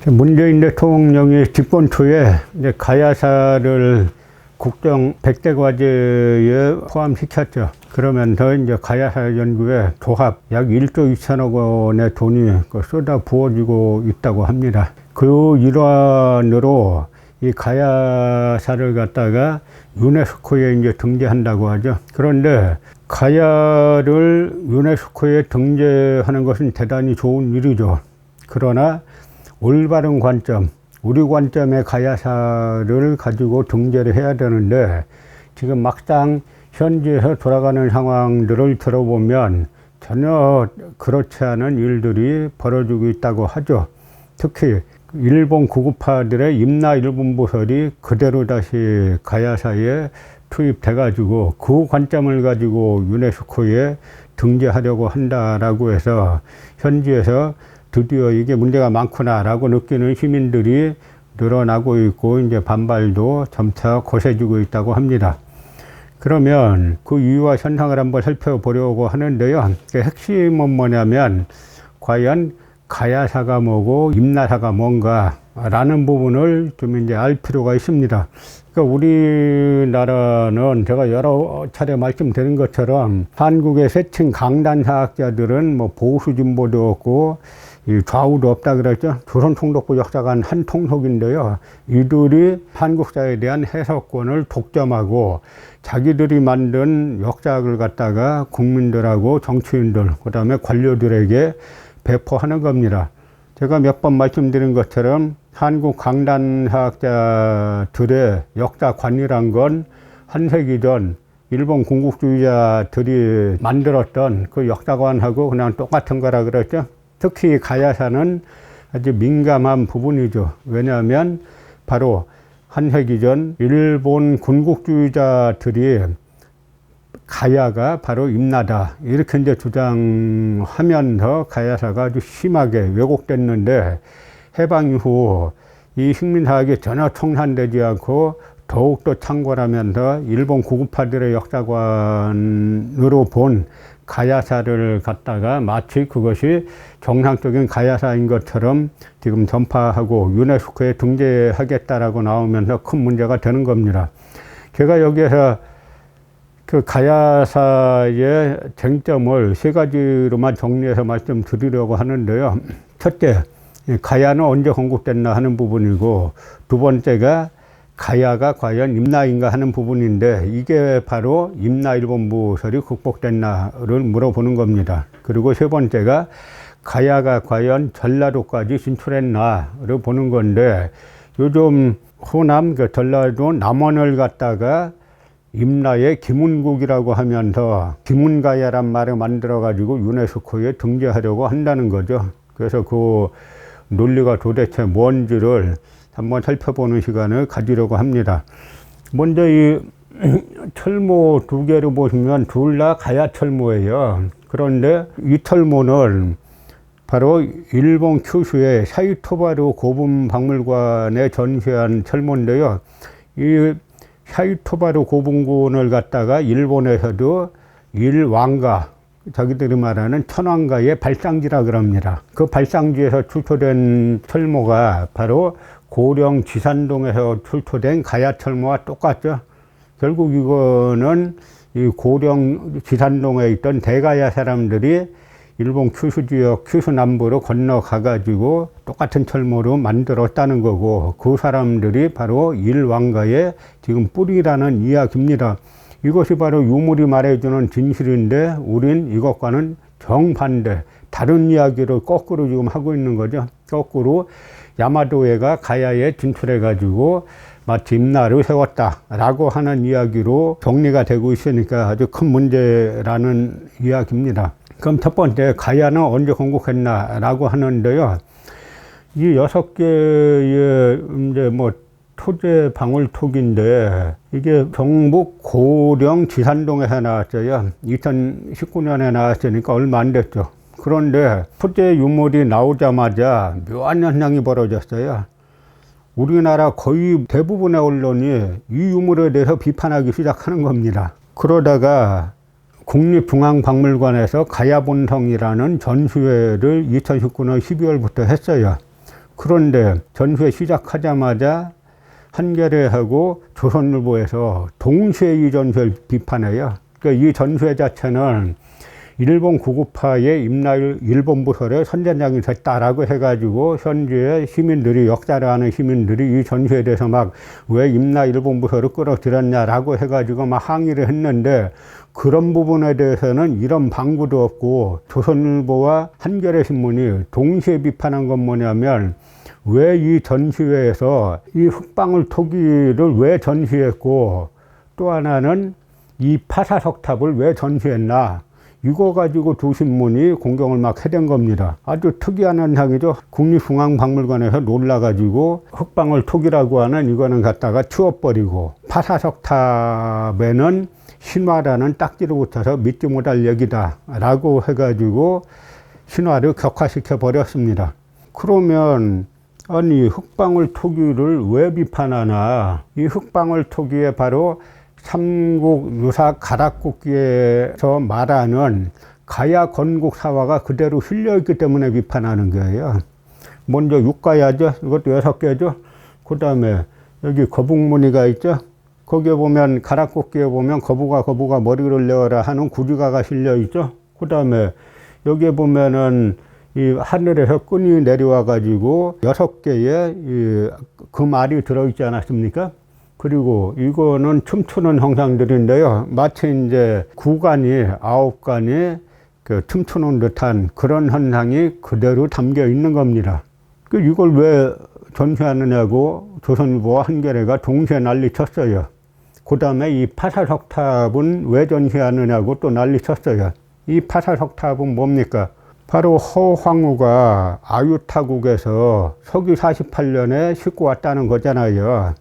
문재인 대통령이 집권 초에 이제 가야사를 국정 100대 과제에 포함시켰죠. 그러면서 이제 가야사 연구에 도합 약 1조 2천억 원의 돈이 쏟아 부어지고 있다고 합니다. 그 일환으로 이 가야사를 갖다가 유네스코에 이제 등재한다고 하죠. 그런데 가야를 유네스코에 등재하는 것은 대단히 좋은 일이죠. 그러나 올바른 관점, 우리 관점의 가야사를 가지고 등재를 해야 되는데 지금 막상 현지에서 돌아가는 상황들을 들어보면 전혀 그렇지 않은 일들이 벌어지고 있다고 하죠. 특히 일본 구급파들의 임나 일본 부설이 그대로 다시 가야사에 투입돼 가지고 그 관점을 가지고 유네스코에 등재하려고 한다라고 해서 현지에서 드디어 이게 문제가 많구나라고 느끼는 시민들이 늘어나고 있고 이제 반발도 점차 거세지고 있다고 합니다. 그러면 그 이유와 현상을 한번 살펴보려고 하는데요. 그 핵심은 뭐냐면 과연 가야사가 뭐고 임나사가 뭔가라는 부분을 좀 이제 알 필요가 있습니다. 그러니까 우리나라는 제가 여러 차례 말씀드린 것처럼 한국의 세층 강단 사학자들은 뭐 보수 진보도 없고 좌우도 없다 그랬죠. 조선총독부 역사관 한통속인데요. 이들이 한국사에 대한 해석권을 독점하고 자기들이 만든 역사학을 갖다가 국민들하고 정치인들, 그 다음에 관료들에게 배포하는 겁니다. 제가 몇 번 말씀드린 것처럼 한국 강단사학자들의 역사관이란 건 한 세기 전 일본 군국주의자들이 만들었던 그 역사관하고 그냥 똑같은 거라 그랬죠. 특히 가야사는 아주 민감한 부분이죠. 왜냐하면 바로 한 세기 전 일본 군국주의자들이 가야가 바로 임나다 이렇게 이제 주장하면서 가야사가 아주 심하게 왜곡됐는데 해방 이후 이 식민사학이 전혀 청산되지 않고 더욱더 창궐하면서 일본 구급파들의 역사관으로 본 가야사를 갖다가 마치 그것이 정상적인 가야사인 것처럼 지금 전파하고 유네스코에 등재하겠다라고 나오면서 큰 문제가 되는 겁니다. 제가 여기에서 그 가야사의 쟁점을 세 가지로만 정리해서 말씀드리려고 하는데요. 첫째, 가야는 언제 건국됐나 하는 부분이고, 두 번째가 가야가 과연 임나인가 하는 부분인데 이게 바로 임나 일본부설이 극복됐나를 물어보는 겁니다. 그리고 세 번째가 가야가 과연 전라도까지 진출했나를 보는 건데 요즘 호남 그 전라도 남원을 갖다가 임나의 김운국이라고 하면서 김운가야란 말을 만들어 가지고 유네스코에 등재하려고 한다는 거죠. 그래서 그 논리가 도대체 뭔지를 한번 살펴보는 시간을 가지려고 합니다. 먼저 이 철모 두 개를 보시면 둘 다 가야 철모예요. 그런데 이 철모는 바로 일본 큐슈의 사이토바루 고분박물관에 전시한 철모인데요. 이 사이토바루 고분군을 갖다가 일본에서도 일왕가, 자기들이 말하는 천왕가의 발상지라 그럽니다. 그 발상지에서 출토된 철모가 바로 고령 지산동에서 출토된 가야철모와 똑같죠. 결국 이거는 이 고령 지산동에 있던 대가야 사람들이 일본 큐슈 지역, 큐슈 남부로 건너가가지고 똑같은 철모로 만들었다는 거고, 그 사람들이 바로 일왕가의 지금 뿌리라는 이야기입니다. 이것이 바로 유물이 말해주는 진실인데 우린 이것과는 정반대, 다른 이야기를 거꾸로 지금 하고 있는 거죠. 거꾸로 야마도에가 가야에 진출해가지고 마치 임나를 세웠다라고 하는 이야기로 정리가 되고 있으니까 아주 큰 문제라는 이야기입니다. 그럼 첫 번째, 가야는 언제 건국했나라고 하는데요. 이 6개의 이제 뭐 토제 방울토기인데 이게 경북 고령 지산동에서 나왔어요. 2019년에 나왔으니까 얼마 안 됐죠. 그런데 토제 유물이 나오자마자 묘한 현상이 벌어졌어요. 우리나라 거의 대부분의 언론이 이 유물에 대해서 비판하기 시작하는 겁니다. 그러다가 국립중앙박물관에서 가야본성이라는 전시회를 2019년 12월부터 했어요. 그런데 전시회 시작하자마자 한겨레하고 조선일보에서 동시에 이 전시회를 비판해요. 그러니까 이 전시회 자체는 일본 구구파의 임나일 일본 부설의 선전장이 됐다라고 해가지고 현지의 시민들이, 역사를 아는 시민들이 이 전시회에 대해서 막 왜 임나 일본 부설을 끌어들였냐라고 해가지고 막 항의를 했는데, 그런 부분에 대해서는 이런 방구도 없고 조선일보와 한겨레 신문이 동시에 비판한 건 뭐냐면, 왜 이 전시회에서 이 흑방울 토기를 왜 전시했고, 또 하나는 이 파사석탑을 왜 전시했나, 이거 가지고 두 신문이 공경을 막 해댄 겁니다. 아주 특이한 현상이죠. 국립중앙박물관에서 놀라가지고 흑방울 토기라고 하는 이거는 갖다가 치워버리고, 파사석탑에는 신화라는 딱지를 붙여서 믿지 못할 얘기다 라고 해가지고 신화를 격화시켜 버렸습니다. 그러면 아니 흑방울 토기를 왜 비판하나, 이 흑방울 토기에 바로 삼국유사 가락국기에서 말하는 가야 건국 사화가 그대로 실려있기 때문에 비판하는 거예요. 먼저 육가야죠. 이것도 6개죠. 그 다음에 여기 거북무늬가 있죠. 거기에 보면 가락국기에 보면 거북아 머리를 내어라 하는 구리가가 실려있죠. 그 다음에 여기에 보면은 이 하늘에서 끈이 내려와 가지고 6개의 그 말이 들어있지 않았습니까? 그리고 이거는 춤추는 형상들인데요. 마치 이제 9간이 그 춤추는 듯한 그런 현상이 그대로 담겨 있는 겁니다. 이걸 왜 전시하느냐고 조선일보와 한겨레가 동시에 난리 쳤어요. 그 다음에 이 파사석탑은 왜 전시하느냐고 또 난리 쳤어요. 이 파사석탑은 뭡니까? 바로 허황우가 아유타국에서 서기 48년에 싣고 왔다는 거잖아요.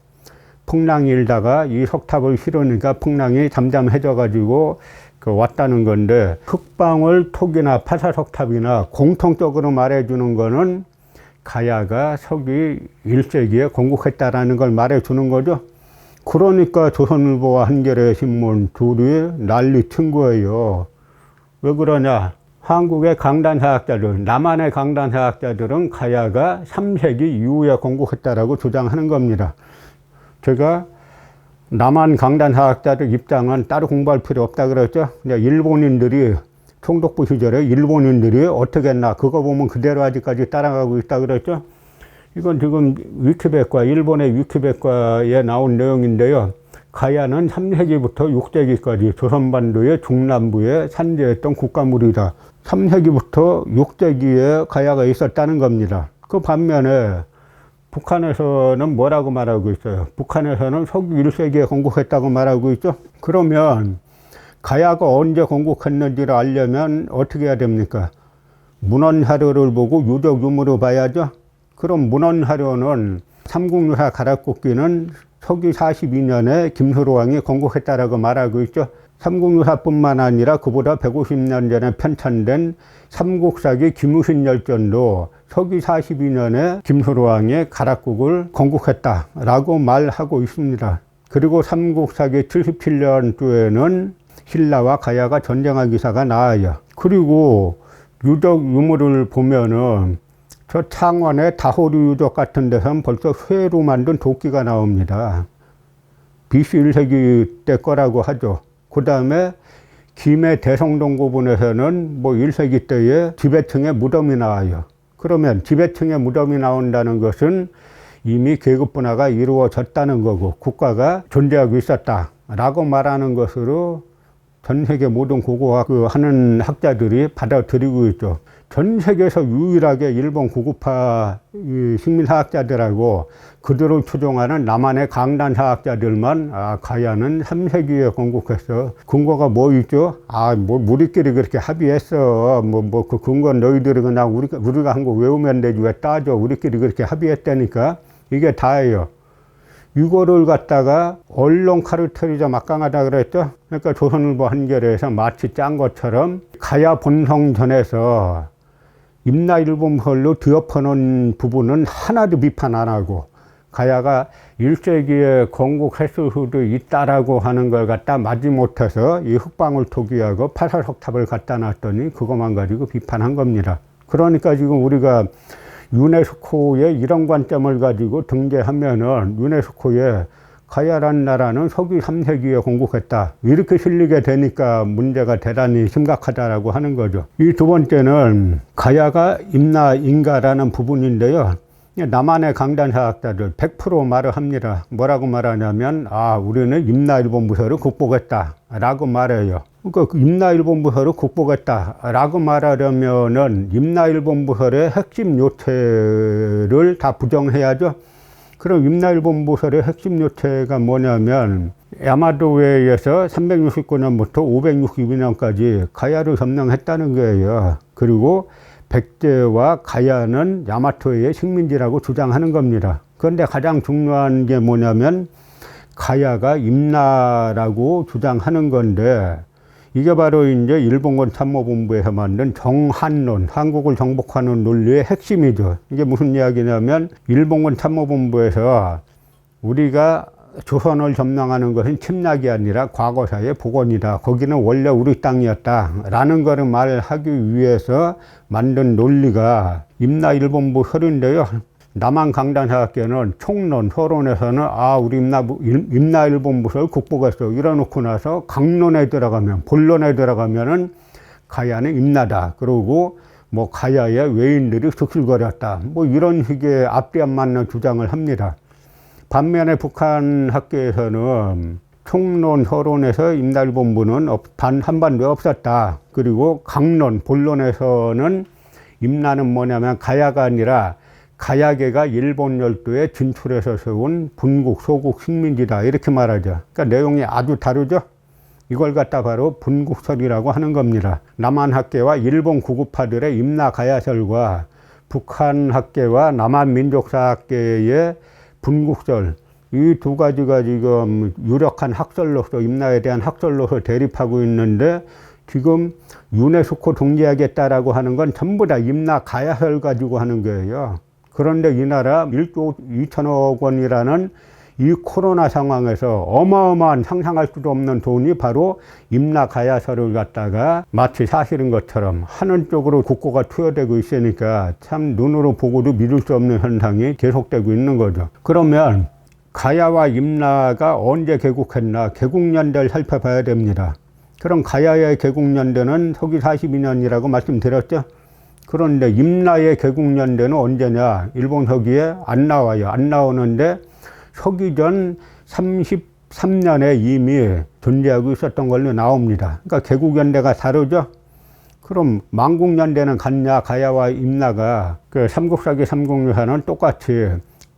풍랑이 일다가 이 석탑을 실으니까 풍랑이 잠잠해져 가지고 왔다는 건데, 흑방울 토기나 파사석탑이나 공통적으로 말해주는 거는 가야가 서기 1세기에 건국했다라는 걸 말해주는 거죠. 그러니까 조선일보와 한겨레 신문 둘이 난리 친 거예요. 왜 그러냐? 한국의 강단사학자들, 남한의 강단사학자들은 가야가 3세기 이후에 건국했다라고 주장하는 겁니다. 제가 남한 강단사학자들 입장은 따로 공부할 필요 없다 그랬죠. 일본인들이 총독부 시절에 일본인들이 어떻게 했나 그거 보면 그대로 아직까지 따라가고 있다 그랬죠. 이건 지금 위키백과, 일본의 위키백과에 나온 내용인데요. 가야는 3세기부터 6세기까지 조선반도의 중남부에 산재했던 국가물이다. 3세기부터 6세기에 가야가 있었다는 겁니다. 그 반면에 북한에서는 뭐라고 말하고 있어요? 북한에서는 서기 1세기에 건국했다고 말하고 있죠. 그러면 가야가 언제 건국했는지를 알려면 어떻게 해야 됩니까? 문헌하료를 보고 유적 유물을 봐야죠. 그럼 문헌하료는 삼국유사 가락국기는 서기 42년에 김수로왕이 건국했다라고 말하고 있죠. 삼국유사뿐만 아니라 그보다 150년 전에 편찬된 삼국사기 김우신열전도 서기 42년에 김수로왕이 가락국을 건국했다라고 말하고 있습니다. 그리고 삼국사기 77년도에는 신라와 가야가 전쟁한 기사가 나와요. 그리고 유적 유물을 보면은 저 창원의 다호류 유적 같은 데서는 벌써 쇠로 만든 도끼가 나옵니다. BC 1세기 때 거라고 하죠. 그 다음에 김해 대성동 부분에서는 뭐 1세기 때에 지배층의 무덤이 나와요. 그러면 지배층의 무덤이 나온다는 것은 이미 계급 분화가 이루어졌다는 거고 국가가 존재하고 있었다라고 말하는 것으로 전 세계 모든 고고학 하는 학자들이 받아들이고 있죠. 전 세계에서 유일하게 일본 고급파 식민사학자들하고 그들을 추종하는 남한의 강단사학자들만 가야는 3세기에 건국했어. 근거가 뭐 있죠? 뭐 우리끼리 그렇게 합의했어. 그 근거 너희들이 그냥 우리가 한 거 외우면 되지 왜 따져? 우리끼리 그렇게 합의했다니까. 이게 다예요. 이거를 갖다가 언론 카르텔이자 막강하다 그랬죠. 그러니까 조선일보 한겨레에서 마치 짠 것처럼 가야 본성전에서 임나 일본설로 뒤엎어놓은 부분은 하나도 비판 안 하고 가야가 1세기에 건국했을 수도 있다라고 하는 걸 갖다 마지못해서 이 흑방울 토기하고 파사석탑을 갖다 놨더니 그것만 가지고 비판한 겁니다. 그러니까 지금 우리가 유네스코에 이런 관점을 가지고 등재하면은 유네스코에 가야라는 나라는 서기 3세기에 건국했다, 이렇게 실리게 되니까 문제가 대단히 심각하다라고 하는 거죠. 이 두 번째는 가야가 임나인가라는 부분인데요. 남한의 강단사학자들 100% 말을 합니다. 뭐라고 말하냐면 우리는 임나일본부서를 극복했다 라고 말해요. 그러니까 그 임나일본부서를 극복했다 라고 말하려면은 임나일본부설의 핵심 요체를 다 부정해야죠. 그럼 임나일본부설의 핵심 요체가 뭐냐면 야마도에서 369년부터 562년까지 가야를 점령했다는 거예요. 그리고 백제와 가야는 야마토의 식민지라고 주장하는 겁니다. 그런데 가장 중요한 게 뭐냐면 가야가 임나라고 주장하는 건데, 이게 바로 이제 일본군 참모본부에서 만든 정한론, 한국을 정복하는 논리의 핵심이죠. 이게 무슨 이야기냐면 일본군 참모본부에서 우리가 조선을 점령하는 것은 침략이 아니라 과거사의 복원이다, 거기는 원래 우리 땅이었다 라는 거를 말하기 위해서 만든 논리가 임나일본부 설인데요. 남한 강단사학계는 총론, 서론에서는 우리 임나일본부설 극복했어 이래놓고 나서 강론에 들어가면, 본론에 들어가면은 가야는 임나다, 그러고 뭐 가야의 외인들이 득실거렸다, 뭐 이런 식의 앞뒤 안 맞는 주장을 합니다. 반면에 북한 학계에서는 총론, 서론에서 임나일본부는 한반도에 없었다, 그리고 강론, 본론에서는 임나는 뭐냐면 가야가 아니라 가야계가 일본 열도에 진출해서 세운 분국, 소국 식민지다, 이렇게 말하죠. 그러니까 내용이 아주 다르죠. 이걸 갖다 바로 분국설이라고 하는 겁니다. 남한 학계와 일본 구구파들의 임나 가야설과 북한 학계와 남한 민족사 학계의 분국설, 이 두 가지가 지금 유력한 학설로서, 임나에 대한 학설로서 대립하고 있는데, 지금 유네스코 등재하겠다라고 하는 건 전부 다 임나 가야설 가지고 하는 거예요. 그런데 이 나라 1조 2천억 원이라는 이 코로나 상황에서 어마어마한 상상할 수도 없는 돈이 바로 임나 가야설을 갖다가 마치 사실인 것처럼 하는 쪽으로 국고가 투여되고 있으니까 참 눈으로 보고도 믿을 수 없는 현상이 계속되고 있는 거죠. 그러면 가야와 임나가 언제 개국했나, 개국연대를 살펴봐야 됩니다. 그럼 가야의 개국연대는 서기 42년이라고 말씀드렸죠. 그런데 임나의 개국연대는 언제냐, 일본 서기에 안 나와요. 안 나오는데 서기전 33년에 이미 존재하고 있었던 걸로 나옵니다. 그러니까 개국연대가 다르죠. 그럼 만국연대는 같냐, 가야와 임나가. 그 삼국사기 삼국유사는 똑같이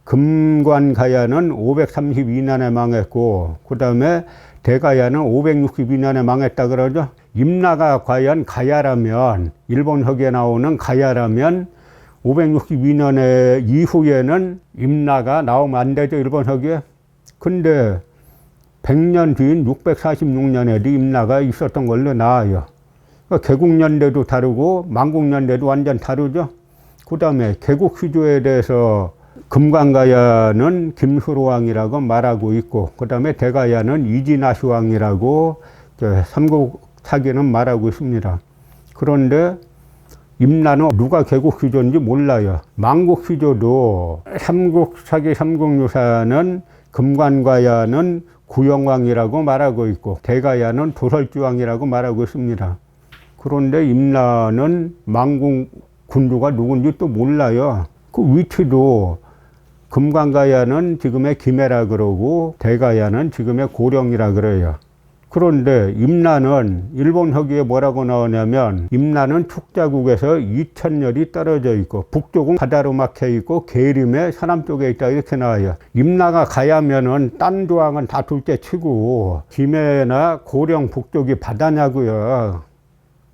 금관가야는 532년에 망했고, 그 다음에 대가야는 562년에 망했다 그러죠. 임나가 과연 가야라면, 일본 서기에 나오는 가야라면 562년에 이후에는 임나가 나오면 안 되죠, 일본 서기에. 근데 100년 뒤인 646년에도 임나가 있었던 걸로 나와요. 그러니까 개국연대도 다르고 만국연대도 완전 다르죠. 그 다음에 개국시조에 대해서 금관가야는 김수로왕이라고 말하고 있고, 그 다음에 대가야는 이진아시왕이라고 삼국사기는 말하고 있습니다. 그런데 임나는 누가 개국시조인지 몰라요. 만국시조도 삼국사기 삼국유사는 금관가야는 구영왕이라고 말하고 있고, 대가야는 도설주왕이라고 말하고 있습니다. 그런데 임나는 만국 군주가 누군지 또 몰라요. 그 위치도 금관가야는 지금의 김해라 그러고 대가야는 지금의 고령이라 그래요. 그런데 임나는 일본 서기에 뭐라고 나오냐면, 임나는 축자국에서 2000열이 떨어져 있고 북쪽은 바다로 막혀 있고 계림의 서남 쪽에 있다, 이렇게 나와요. 임나가 가야면은 딴 조항은 다 둘째 치고 김해나 고령 북쪽이 바다냐고요.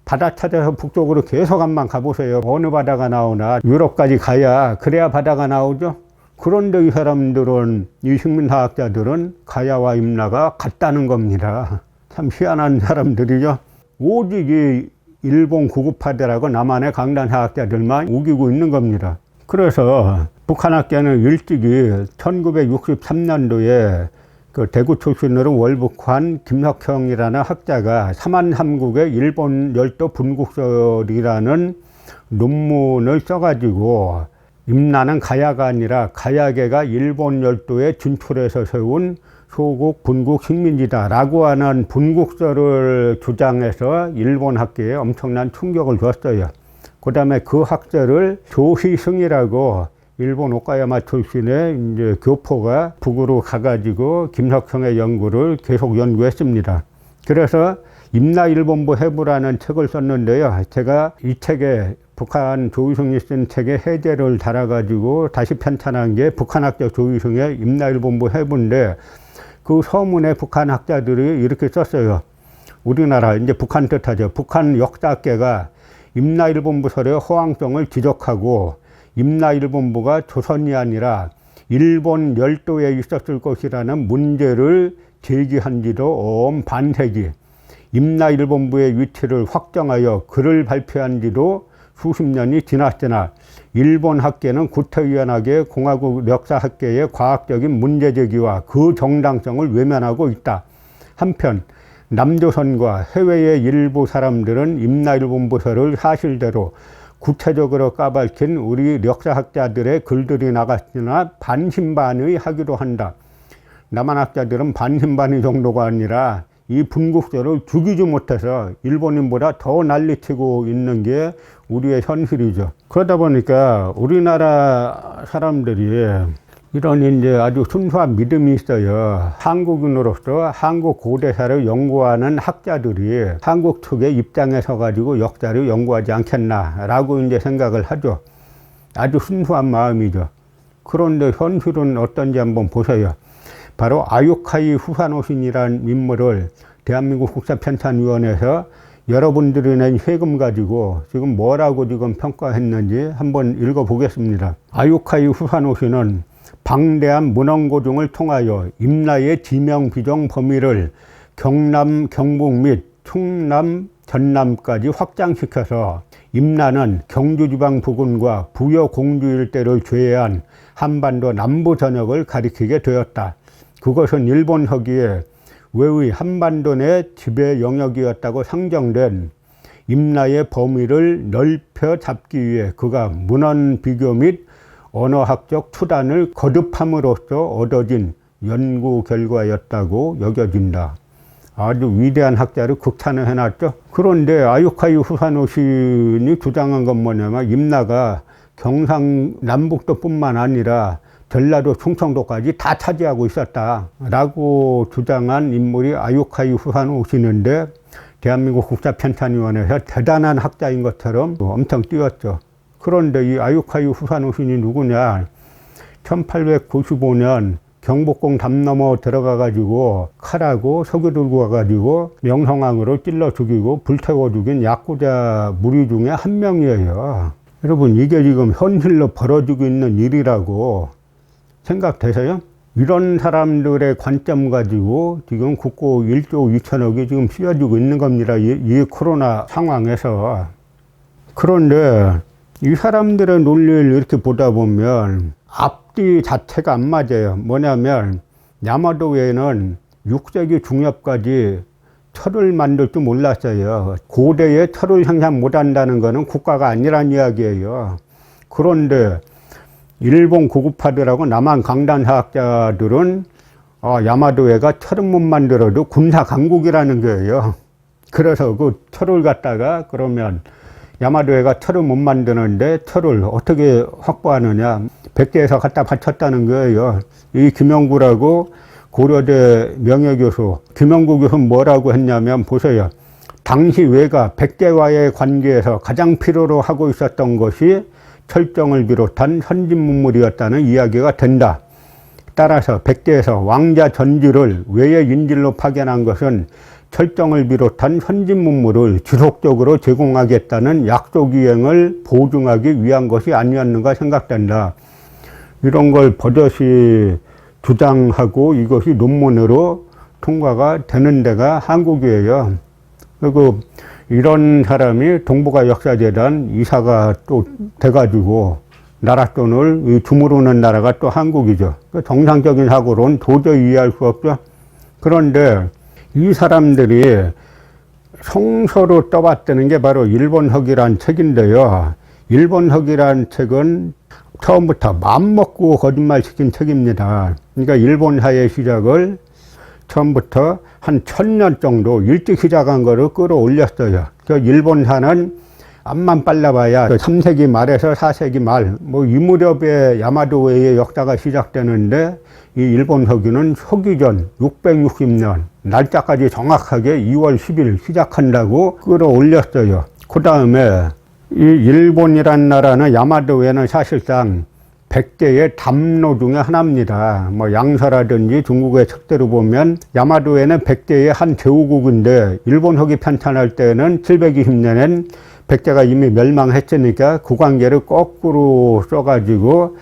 바다 찾아서 북쪽으로 계속 한번 가보세요. 어느 바다가 나오나 유럽까지 가야, 그래야 바다가 나오죠. 그런데 이 사람들은, 이 식민사학자들은 가야와 임나가 같다는 겁니다. 참 희한한 사람들이죠. 오직 이 일본 구구파들하고 남한의 강단사학자들만 우기고 있는 겁니다. 그래서 북한학계는 일찍이 1963년도에 그 대구 출신으로 월북한 김석형이라는 학자가 삼한삼국의 일본 열도 분국설이라는 논문을 써가지고 임나는 가야가 아니라 가야계가 일본 열도에 진출해서 세운 소국 분국 식민지다라고 하는 분국설을 주장해서 일본 학계에 엄청난 충격을 줬어요. 그 다음에 그 학자를 조희승이라고 일본 오카야마 출신의 이제 교포가 북으로 가가지고 김석형의 연구를 계속 연구했습니다. 그래서 임나일본부 해부라는 책을 썼는데요. 제가 이 책에 북한 조희승이 쓴 책에 해제를 달아가지고 다시 편찬한 게 북한학자 조희승의 임나일본부 해부인데 그 서문에 북한 학자들이 이렇게 썼어요. 우리나라, 이제 북한 뜻하죠. 북한 역사학계가 임나일본부설의 허황성을 지적하고 임나일본부가 조선이 아니라 일본 열도에 있었을 것이라는 문제를 제기한 지도 반세기, 임나일본부의 위치를 확정하여 글을 발표한 지도 수십 년이 지났으나 일본 학계는 구태의연하게 공화국 역사학계의 과학적인 문제제기와 그 정당성을 외면하고 있다. 한편 남조선과 해외의 일부 사람들은 임나일본부설을 사실대로 구체적으로 까발킨 우리 역사학자들의 글들이 나갔으나 반신반의 하기도 한다. 남한학자들은 반신반의 정도가 아니라 이 분국설을 죽이지 못해서 일본인보다 더 난리치고 있는 게 우리의 현실이죠. 그러다 보니까 우리나라 사람들이 이런 이제 아주 순수한 믿음이 있어요. 한국인으로서 한국 고대사를 연구하는 학자들이 한국 측의 입장에 서가지고 역사를 연구하지 않겠나라고 이제 생각을 하죠. 아주 순수한 마음이죠. 그런데 현실은 어떤지 한번 보세요. 바로 아유카이 후사노신이라는 인물을 대한민국 국사편찬위원회에서 여러분들이 낸 세금 가지고 지금 뭐라고 지금 평가했는지 한번 읽어보겠습니다. 아유카이 후사노신은 방대한 문헌고증을 통하여 임나의 지명 비정 범위를 경남, 경북 및 충남, 전남까지 확장시켜서 임나는 경주지방 부근과 부여 공주 일대를 제외한 한반도 남부 전역을 가리키게 되었다. 그것은 일본 허기에 외의 한반도 내 지배 영역이었다고 상정된 임나의 범위를 넓혀 잡기 위해 그가 문헌 비교 및 언어학적 추단을 거듭함으로써 얻어진 연구 결과였다고 여겨진다. 아주 위대한 학자를 극찬을 해놨죠. 그런데 아유카이 후사노신이 주장한 건 뭐냐면 임나가 경상남북도 뿐만 아니라 전라도 충청도까지 다 차지하고 있었다라고 주장한 인물이 아유카이 후사노신인데 대한민국 국사편찬위원회에서 대단한 학자인 것처럼 엄청 띄웠죠. 그런데 이 아유카이 후사노신이 누구냐? 1895년 경복궁 담 넘어 들어가가지고 칼하고 석유 들고 가가지고 명성황후를 찔러 죽이고 불태워 죽인 야쿠자 무리 중에 한 명이에요. 여러분, 이게 지금 현실로 벌어지고 있는 일이라고 생각되세요? 이런 사람들의 관점 가지고 지금 국고 1조 2천억이 지금 휘어지고 있는 겁니다. 이 코로나 상황에서. 그런데 이 사람들의 논리를 이렇게 보다 보면 앞뒤 자체가 안 맞아요. 뭐냐면 야마도에는 6세기 중엽까지 철을 만들 줄 몰랐어요. 고대에 철을 생산 못한다는 것은 국가가 아니란 이야기예요. 그런데 일본 고급파들하고 남한 강단사학자들은 야마도에가 철은 못 만들어도 군사 강국이라는 거예요. 그래서 그 철을 갖다가 그러면 야마도에가 철을 못 만드는데 철을 어떻게 확보하느냐, 백제에서 갖다 바쳤다는 거예요. 이 김영구라고 고려대 명예교수, 김영구 교수는 뭐라고 했냐면 보세요. 당시 외가 백제와의 관계에서 가장 필요로 하고 있었던 것이 철정을 비롯한 선진문물이었다는 이야기가 된다. 따라서 백제에서 왕자 전지를 외의 인질로 파견한 것은 철정을 비롯한 선진문물을 지속적으로 제공하겠다는 약속 이행을 보증하기 위한 것이 아니었는가 생각된다. 이런 걸 버젓이 주장하고 이것이 논문으로 통과가 되는 데가 한국이에요. 그리고 이런 사람이 동북아 역사재단 이사가 또 돼가지고 나라 돈을 주무르는 나라가 또 한국이죠. 정상적인 사고로는 도저히 이해할 수 없죠. 그런데 이 사람들이 성서로 떠받드는 게 바로 일본학이란 책인데요. 일본학이란 책은 처음부터 맘먹고 거짓말 시킨 책입니다. 그러니까 일본사의 시작을 처음부터 한 1000년 정도 일찍 시작한 거를 끌어올렸어요. 그 일본사는 암만 빨라봐야 3세기 말에서 4세기 말, 이 무렵에 야마도의 역사가 시작되는데, 이 일본 서기는 서기전 660년, 날짜까지 정확하게 2월 10일 시작한다고 끌어올렸어요. 그 다음에 이 일본이란 나라는 야마도에는 사실상 100개의 담로 중에 하나입니다. 양서라든지 중국의 책대로 보면 야마도에는 100개의 한 제후국인데 일본 서기 편찬할 때는 720년엔 100개가 이미 멸망했으니까 그 관계를 거꾸로 써가지고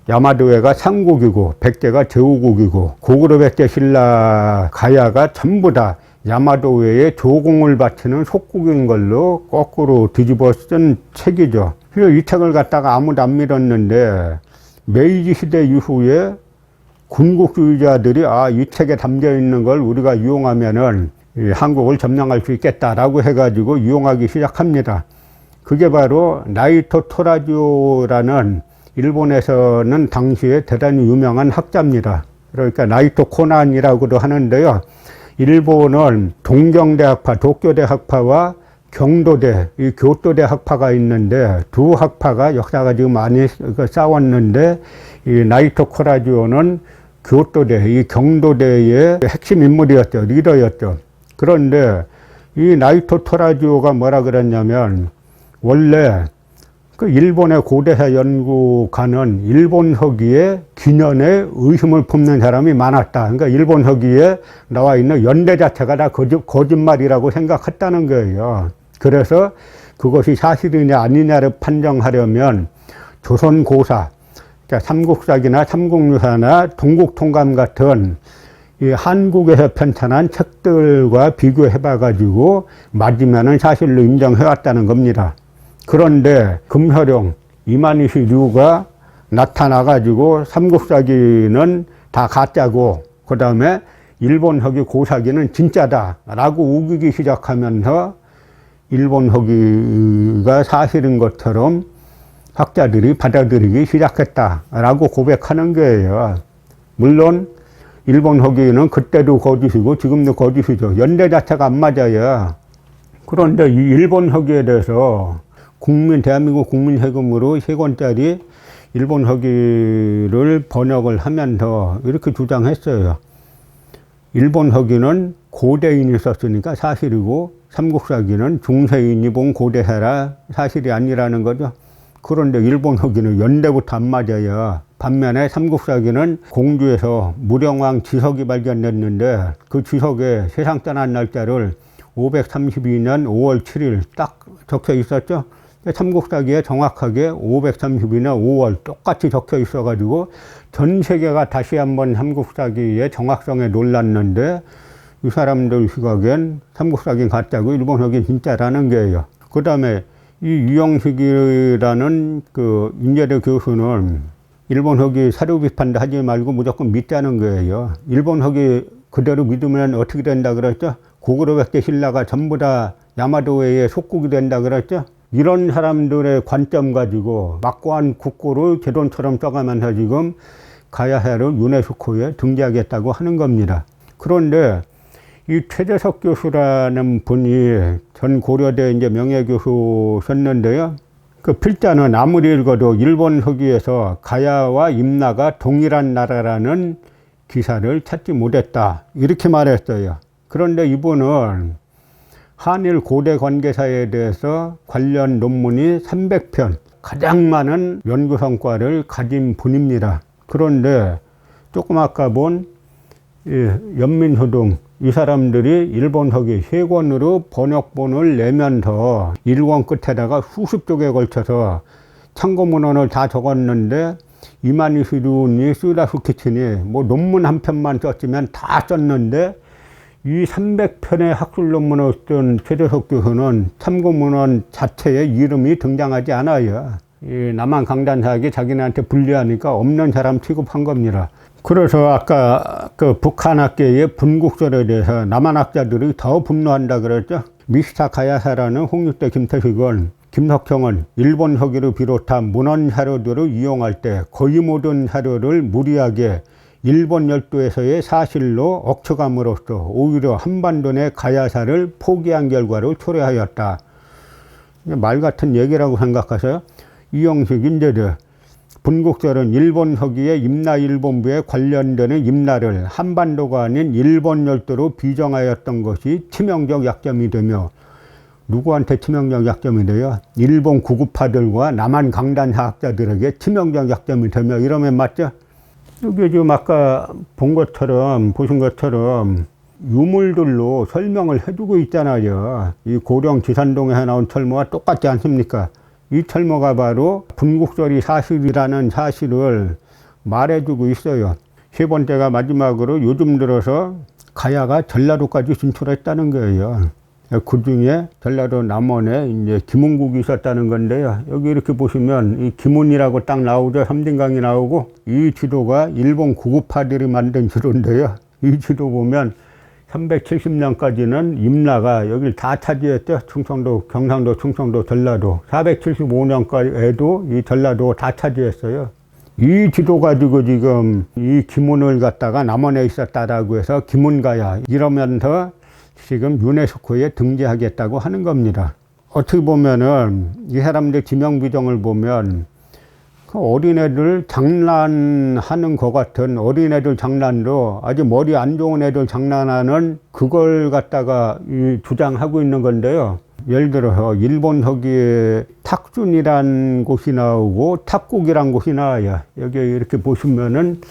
야마도에가 상국이고 100개가 제후국이고 고구려 100개 신라 가야가 전부 다 야마도에 조공을 바치는 속국인 걸로 거꾸로 뒤집어 쓴 책이죠. 그래서 이 책을 갖다가 아무도 안 믿었는데 메이지 시대 이후에 군국주의자들이 이 책에 담겨 있는 걸 우리가 이용하면은 한국을 점령할 수 있겠다라고 해가지고 이용하기 시작합니다. 그게 바로 나이토 토라지오라는 일본에서는 당시에 대단히 유명한 학자입니다. 그러니까 나이토 코난이라고도 하는데요. 일본은 동경대 학파, 도쿄대 학파와 경도대, 이 교토대 학파가 있는데 두 학파가 역사가 지금 많이 싸웠는데 이 나이토 코라지오는 교토대, 이 경도대의 핵심 인물이었죠. 리더였죠. 그런데 이 나이토 토라지오가 뭐라 그랬냐면 원래 그 일본의 고대사 연구가는 일본 서기의 기년에 의심을 품는 사람이 많았다. 그러니까 일본 서기에 나와 있는 연대 자체가 다 거짓말이라고 생각했다는 거예요. 그래서 그것이 사실이냐 아니냐를 판정하려면 조선고사, 그러니까 삼국사기나 삼국유사나 동국통감 같은 이 한국에서 편찬한 책들과 비교해봐가지고 맞으면은 사실로 인정해왔다는 겁니다. 그런데 금혈용 이만희시 류가 나타나가지고 삼국사기는 다 가짜고 그 다음에 일본 서기 고사기는 진짜다라고 우기기 시작하면서 일본 서기가 사실인 것처럼 학자들이 받아들이기 시작했다라고 고백하는 거예요. 물론 일본 서기는 그때도 거짓이고 지금도 거짓이죠. 연대 자체가 안 맞아요. 그런데 이 일본 서기에 대해서 대한민국 국민 세금으로 3권짜리 일본 서기를 번역을 하면서 이렇게 주장했어요. 일본 서기는 고대인이 썼으니까 사실이고 삼국사기는 중세인이 본 고대사라 사실이 아니라는 거죠. 그런데 일본 서기는 연대부터 안 맞아요. 반면에 삼국사기는 공주에서 무령왕 지석이 발견됐는데 그 지석에 세상 떠난 날짜를 532년 5월 7일 딱 적혀 있었죠. 삼국사기에 정확하게 532년 5월 똑같이 적혀 있어가지고 전 세계가 다시 한번 삼국사기의 정확성에 놀랐는데 이 사람들 시각엔 삼국사기는 가짜고 일본 서기는 진짜라는 거예요. 그 다음에 이 유영식이라는 그 인제대 교수는 일본 서기 사료 비판도 하지 말고 무조건 믿자는 거예요. 일본 서기 그대로 믿으면 어떻게 된다 그랬죠? 고구려 100개 신라가 전부 다 야마도의 속국이 된다 그랬죠? 이런 사람들의 관점 가지고 막고한 국고를 개돈처럼 써가면서 지금 가야사를 유네스코에 등재하겠다고 하는 겁니다. 그런데 이 최재석 교수라는 분이 전 고려대 이제 명예교수셨는데요. 그 필자는 아무리 읽어도 일본 서기에서 가야와 임나가 동일한 나라라는 기사를 찾지 못했다. 이렇게 말했어요. 그런데 이분은 한일 고대 관계사에 대해서 관련 논문이 300편, 가장 많은 연구 성과를 가진 분입니다. 그런데 조금 아까 본 연민호동 이 사람들이 일본 서기 3권으로 번역본을 내면서 1권 끝에다가 수십 쪽에 걸쳐서 참고문헌을 다 적었는데 이마니시루니 스라스키친이 논문 한 편만 썼으면 다 썼는데 이 300편의 학술 논문을 쓴 최재석 교수는 참고문헌 자체에 이름이 등장하지 않아요. 이 남한 강단사학이 자기네한테 불리하니까 없는 사람 취급한 겁니다. 그래서 아까 그 북한학계의 분국설에 대해서 남한 학자들이 더 분노한다 그랬죠. 미스타 가야사라는 홍익대 김태식은 김석형은 일본 서기를 비롯한 문헌 자료들을 이용할 때 거의 모든 자료를 무리하게 일본 열도에서의 사실로 억측함으로써 오히려 한반도 내 가야사를 포기한 결과로 초래하였다. 말 같은 얘기라고 생각하세요? 이영식 인재들 분국절은 일본 서기의 임나일본부에 관련되는 임나를 한반도가 아닌 일본 열도로 비정하였던 것이 치명적 약점이 되며, 누구한테 치명적 약점이 돼요? 일본 구구파들과 남한 강단사학자들에게 치명적 약점이 되며, 이러면 맞죠? 여기 지금 아까 보신 것처럼 유물들로 설명을 해주고 있잖아요. 이 고령 지산동에 해나온 철모와 똑같지 않습니까? 이 철모가 바로 분국절이 사실이라는 사실을 말해주고 있어요. 세 번째가 마지막으로 요즘 들어서 가야가 전라도까지 진출했다는 거예요. 그 중에 전라도 남원에 이제 김은국이 있었다는 건데요. 여기 이렇게 보시면 이 김은이라고 딱 나오죠. 삼진강이 나오고, 이 지도가 일본 구구파들이 만든 지도인데요. 이 지도 보면 370년까지는 임나가 여기를 다 차지했죠. 충청도, 경상도, 충청도, 전라도. 475년까지에도 이 전라도 다 차지했어요. 이 지도 가지고 지금 이 김은을 갖다가 남원에 있었다라고 해서 김은가야 이러면서 지금 유네스코에 등재하겠다고 하는 겁니다. 어떻게 보면은 이 사람들 지명비정을 보면 그 어린애들 장난하는 것 같은, 어린애들 장난도 아주 머리 안 좋은 애들 장난하는 그걸 갖다가 주장하고 있는 건데요. 예를 들어서 일본 서기에 탁준이란 곳이 나오고 탁국이란 곳이 나와요. 여기 이렇게 보시면은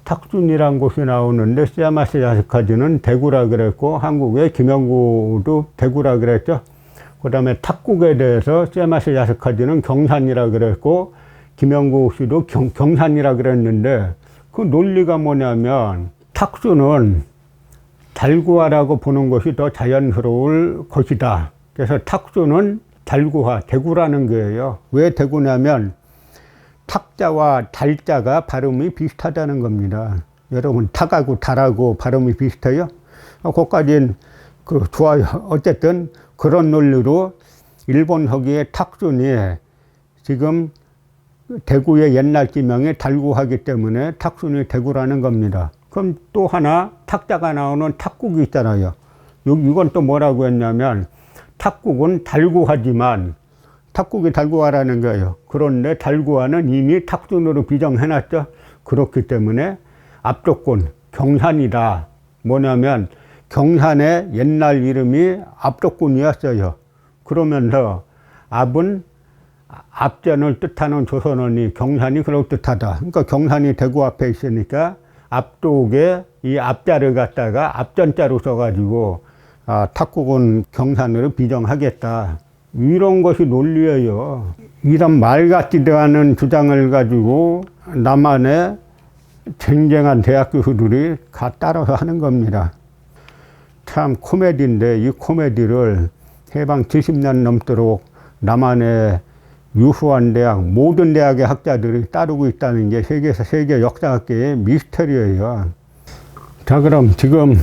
탁준이란 곳이 나오는데 시야마시 야스카지는 대구라 그랬고, 한국의 김영구도 대구라 그랬죠. 그 다음에 탁국에 대해서 시야마시 야스카지는 경산이라 그랬고, 김영구 씨도 경산이라 그랬는데, 그 논리가 뭐냐면 탁준은 달구화라고 보는 것이 더 자연스러울 것이다. 그래서 탁준은 달구화, 대구라는 거예요. 왜 대구냐면 탁자와 달자가 발음이 비슷하다는 겁니다. 여러분, 탁하고 달하고 발음이 비슷해요? 그것까지는 좋아요. 어쨌든 그런 논리로 일본 서기의 탁준이 지금 대구의 옛날 지명이 달구하기 때문에 탁준이 대구라는 겁니다. 그럼 또 하나 탁자가 나오는 탁국이 있잖아요. 이건 또 뭐라고 했냐면 탁국은 달구하지만, 탁국이 달구하라는 거예요. 그런데 달구하는 이미 탁준으로 비정해놨죠. 그렇기 때문에 앞조건 경산이다. 뭐냐면 경산의 옛날 이름이 앞조건이었어요. 그러면서 앞은 앞전을 뜻하는 조선어니 경산이 그럴듯하다. 그러니까 경산이 대구 앞에 있으니까 앞쪽에 이 앞자를 갖다가 앞전자로 써가지고 탁국은 경산으로 비정하겠다. 이런 것이 논리예요. 이런 말 같지도 않은 주장을 가지고 남한의 쟁쟁한 대학 교수들이 따라서 하는 겁니다. 참 코미디인데, 이 코미디를 해방 70년 넘도록 남한의 유수한 대학, 모든 대학의 학자들이 따르고 있다는 게 세계 역사학계의 미스터리예요. 자, 그럼 지금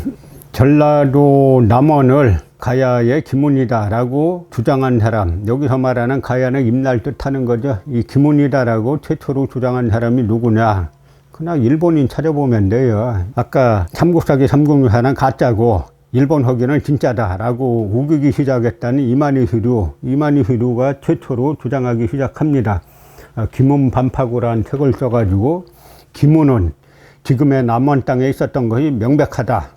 전라도 남원을 가야의 김은이다라고 주장한 사람, 여기서 말하는 가야는 임날 뜻하는 거죠. 이 김은이다라고 최초로 주장한 사람이 누구냐? 그냥 일본인 찾아보면 돼요. 아까 삼국사기 삼국유사는 가짜고 일본 서기는 진짜다라고 우기기 시작했다는 이만희수류가 최초로 주장하기 시작합니다. 김은 반파구라는 책을 써가지고 김은은 지금의 남원 땅에 있었던 것이 명백하다.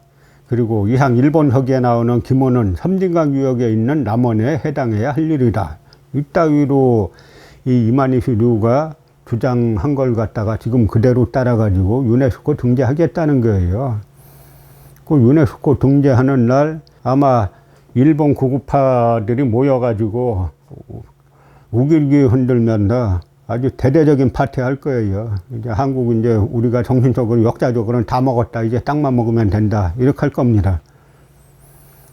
그리고 이상 일본 서기에 나오는 김은은 섬진강 유역에 있는 남원에 해당해야 할 일이다. 이따위로 이 이만희수류가 주장한 걸 갖다가 지금 그대로 따라가지고 유네스코 등재하겠다는 거예요. 그 유네스코 등재하는 날 아마 일본 구구파들이 모여가지고 우길기 흔들면서 아주 대대적인 파티 할 거예요. 이제 한국 이제 우리가 정신적으로 역사적으로는 다 먹었다. 이제 땅만 먹으면 된다. 이렇게 할 겁니다.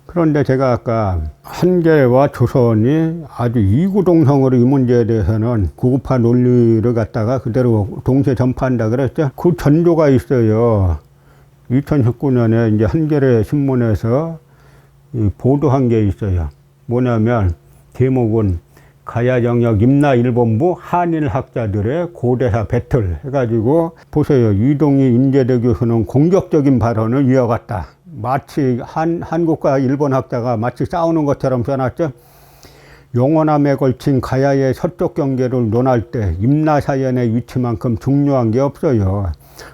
그런데 제가 아까 한계와 조선이 아주 이구동성으로 이 문제에 대해서는 구구파 논리를 갖다가 그대로 동시에 전파한다 그랬죠. 그 전조가 있어요. 2019년에 이제 한겨레 신문에서 보도한 게 있어요. 뭐냐면 제목은 가야 영역 임나 일본부 한일 학자들의 고대사 배틀 해가지고 보세요. 이동희 임재대 교수는 공격적인 발언을 이어갔다. 마치 한국과 일본 학자가 마치 싸우는 것처럼 써놨죠. 영원함에 걸친 가야의 서쪽 경계를 논할 때 임나사연의 위치만큼 중요한 게 없어요.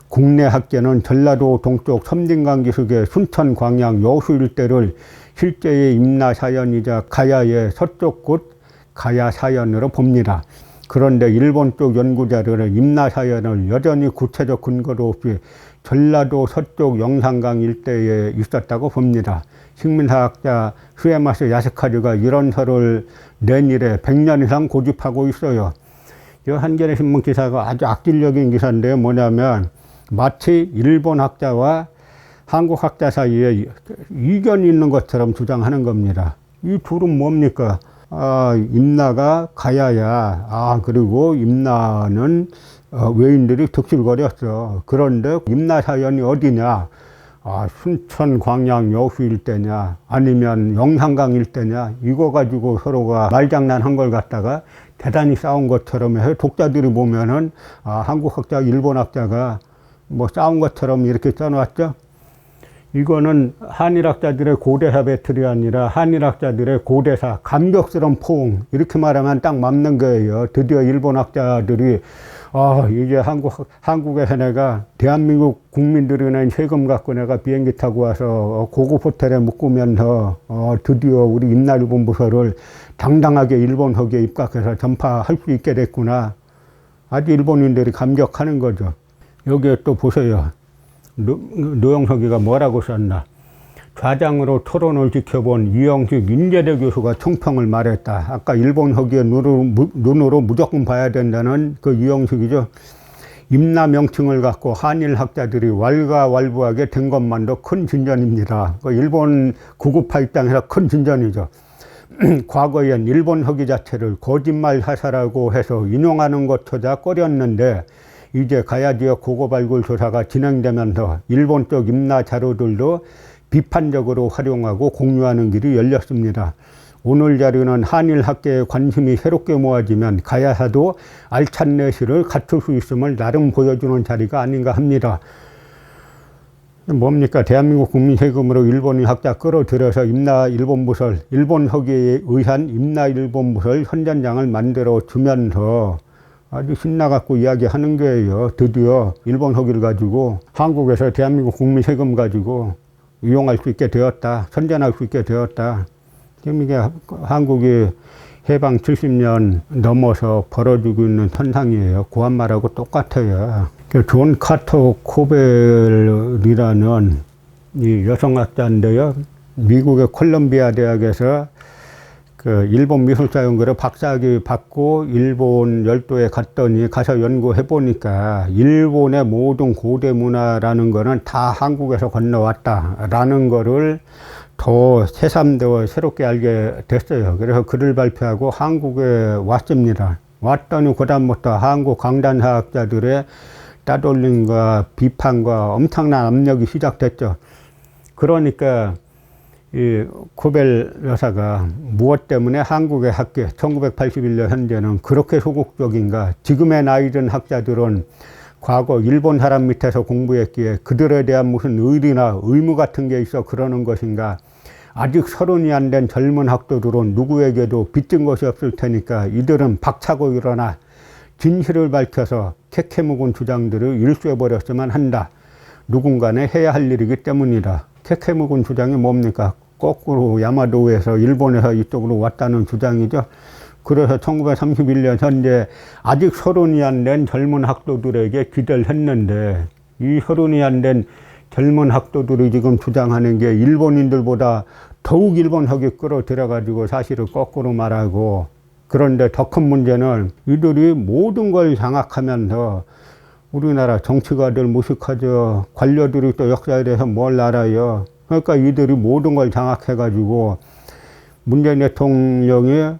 국내 학계는 전라도 동쪽 섬진강 기슭의 순천 광양 여수 일대를 실제의 임나사연이자 가야의 서쪽 곳 가야사연으로 봅니다. 그런데 일본 쪽 연구자들은 임나사연을 여전히 구체적 근거도 없이 전라도 서쪽 영산강 일대에 있었다고 봅니다. 식민사학자 수에마스 야스카즈가 이런 설을 낸 이래 100년 이상 고집하고 있어요. 이 한겨레 신문 기사가 아주 악질적인 기사인데요. 뭐냐면 마치 일본 학자와 한국 학자 사이에 이견이 있는 것처럼 주장하는 겁니다. 이 둘은 뭡니까? 임나가 가야야. 그리고 임나는 외인들이 득실거렸어. 그런데 임나사연이 어디냐? 순천, 광양, 여수 일대냐? 아니면 영산강 일대냐? 이거 가지고 서로가 말장난한 걸 갖다가 대단히 싸운 것처럼 해서 독자들이 보면은 한국 학자, 일본 학자가 뭐 싸운 것처럼 이렇게 써놨죠. 이거는 한일학자들의 고대사 배틀이 아니라 한일학자들의 고대사 감격스러운 포옹 이렇게 말하면 딱 맞는 거예요. 드디어 일본 학자들이 이제 한국에서 내가 대한민국 국민들이 낸 세금 갖고 내가 비행기 타고 와서 고급 호텔에 묵으면서 드디어 우리 임나일본 부서를 당당하게 일본 허기에 입각해서 전파할 수 있게 됐구나. 아주 일본인들이 감격하는 거죠. 여기에 또 보세요. 노영석이가 뭐라고 썼나. 좌장으로 토론을 지켜본 이영식 인제대 교수가 총평을 말했다. 아까 일본 허기의 눈으로 무조건 봐야 된다는 그 이영식이죠. 임나 명칭을 갖고 한일 학자들이 왈가왈부하게 된 것만도 큰 진전입니다. 그 일본 구구파 입장에서 큰 진전이죠. 과거엔 일본 허기 자체를 거짓말 사사라고 해서 인용하는 것조차 꺼렸는데 이제 가야 지역 고고 발굴 조사가 진행되면서 일본 쪽 임나 자료들도 비판적으로 활용하고 공유하는 길이 열렸습니다. 오늘 자료는 한일 학계의 관심이 새롭게 모아지면 가야사도 알찬 내실을 갖출 수 있음을 나름 보여주는 자리가 아닌가 합니다. 뭡니까? 대한민국 국민 세금으로 일본인 학자 끌어들여서 임나 일본 부설, 일본 허기에 의한 임나 일본 부설 선전장을 만들어 주면서 아주 신나갖고 이야기하는 거예요. 드디어 일본 허기를 가지고 한국에서 대한민국 국민 세금 가지고 이용할 수 있게 되었다. 선전할 수 있게 되었다. 지금 이게 한국이 해방 70년 넘어서 벌어지고 있는 현상이에요. 고한 말하고 똑같아요. 존 카터 코벨이라는 이 여성학자인데요. 미국의 콜롬비아 대학에서 그 일본 미술사 연구를 박사학위 받고 일본 열도에 갔더니 가서 연구해 보니까 일본의 모든 고대 문화라는 거는 다 한국에서 건너왔다라는 거를 더 새삼더 새롭게 알게 됐어요. 그래서 글을 발표하고 한국에 왔습니다. 왔더니 그다음부터 한국 강단사학자들의 따돌림과 비판과 엄청난 압력이 시작됐죠. 그러니까 이 코벨 여사가 무엇 때문에 한국의 학계 1981년 현재는 그렇게 소극적인가. 지금의 나이 든 학자들은 과거 일본 사람 밑에서 공부했기에 그들에 대한 무슨 의리나 의무 같은 게 있어 그러는 것인가. 아직 30이 안 된 젊은 학도들은 누구에게도 빚진 것이 없을 테니까 이들은 박차고 일어나 진실을 밝혀서 캐캐묵은 주장들을 일수해버렸으면 한다. 누군가는 해야 할 일이기 때문이다. 캐캐묵은 주장이 뭡니까? 거꾸로 야마도에서 일본에서 이쪽으로 왔다는 주장이죠. 그래서 1931년 현재 아직 30이 안 된 젊은 학도들에게 기대를 했는데 이 30이 안 된 젊은 학도들이 지금 주장하는 게 일본인들보다 더욱 일본학에 끌어들여가지고 사실을 거꾸로 말하고, 그런데 더 큰 문제는 이들이 모든 걸 장악하면서 우리나라 정치가들 무식하죠. 관료들이 또 역사에 대해서 뭘 알아요. 그러니까 이들이 모든 걸 장악해가지고 문재인 대통령이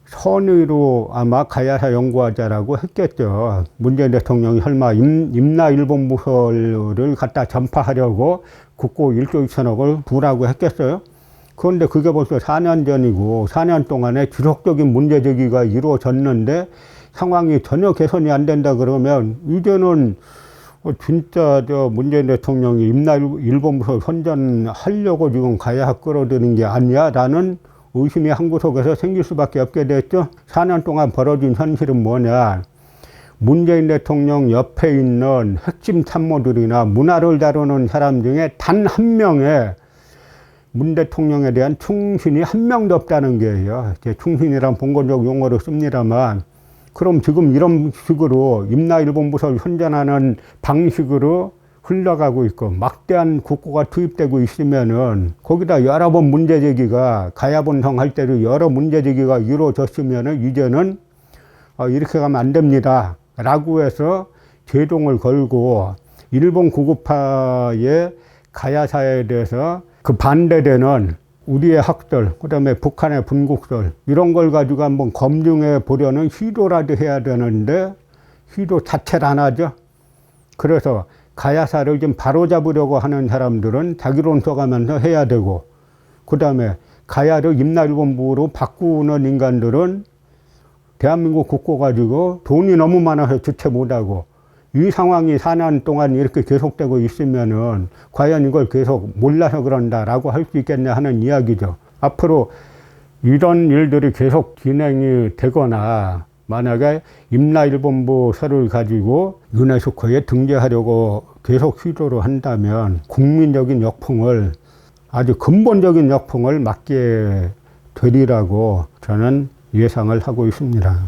선의로 아마 가야사 연구하자라고 했겠죠. 문재인 대통령이 설마 임나 일본 부설을 갖다 전파하려고 국고 1조 2천억을 부라고 했겠어요? 그런데 그게 벌써 4년 전이고 4년 동안에 지속적인 문제 제기가 이루어졌는데 상황이 전혀 개선이 안 된다 그러면 이제는 진짜 저 문재인 대통령이 임나일본부서 선전하려고 지금 가야 끌어들이는 게 아니야 라는 의심이 한 구석에서 생길 수밖에 없게 됐죠. 4년 동안 벌어진 현실은 뭐냐. 문재인 대통령 옆에 있는 핵심 참모들이나 문화를 다루는 사람 중에 단 한 명의 문 대통령에 대한 충신이 한 명도 없다는 게예요. 충신이란 본권적 용어로 씁니다만, 그럼 지금 이런 식으로 임나일본부서를 선전하는 방식으로 흘러가고 있고 막대한 국고가 투입되고 있으면은 거기다 여러 번 문제 제기가 가야본성 할 때도 여러 문제 제기가 이루어졌으면은 이제는 이렇게 가면 안 됩니다 라고 해서 제동을 걸고 일본 구급파의 가야사에 대해서 그 반대되는 우리의 학설, 그 다음에 북한의 분국설 이런 걸 가지고 한번 검증해 보려는 시도라도 해야 되는데 시도 자체를 안 하죠. 그래서 가야사를 좀 바로잡으려고 하는 사람들은 자기론 써가면서 해야 되고, 그 다음에 가야를 임나일본부로 바꾸는 인간들은 대한민국 국고 가지고 돈이 너무 많아서 주체 못하고, 이 상황이 4년 동안 이렇게 계속되고 있으면은 과연 이걸 계속 몰라서 그런다라고 할 수 있겠냐 하는 이야기죠. 앞으로 이런 일들이 계속 진행이 되거나 만약에 임나일본부서를 가지고 유네스코에 등재하려고 계속 시도를 한다면 국민적인 역풍을, 아주 근본적인 역풍을 맞게 되리라고 저는 예상을 하고 있습니다.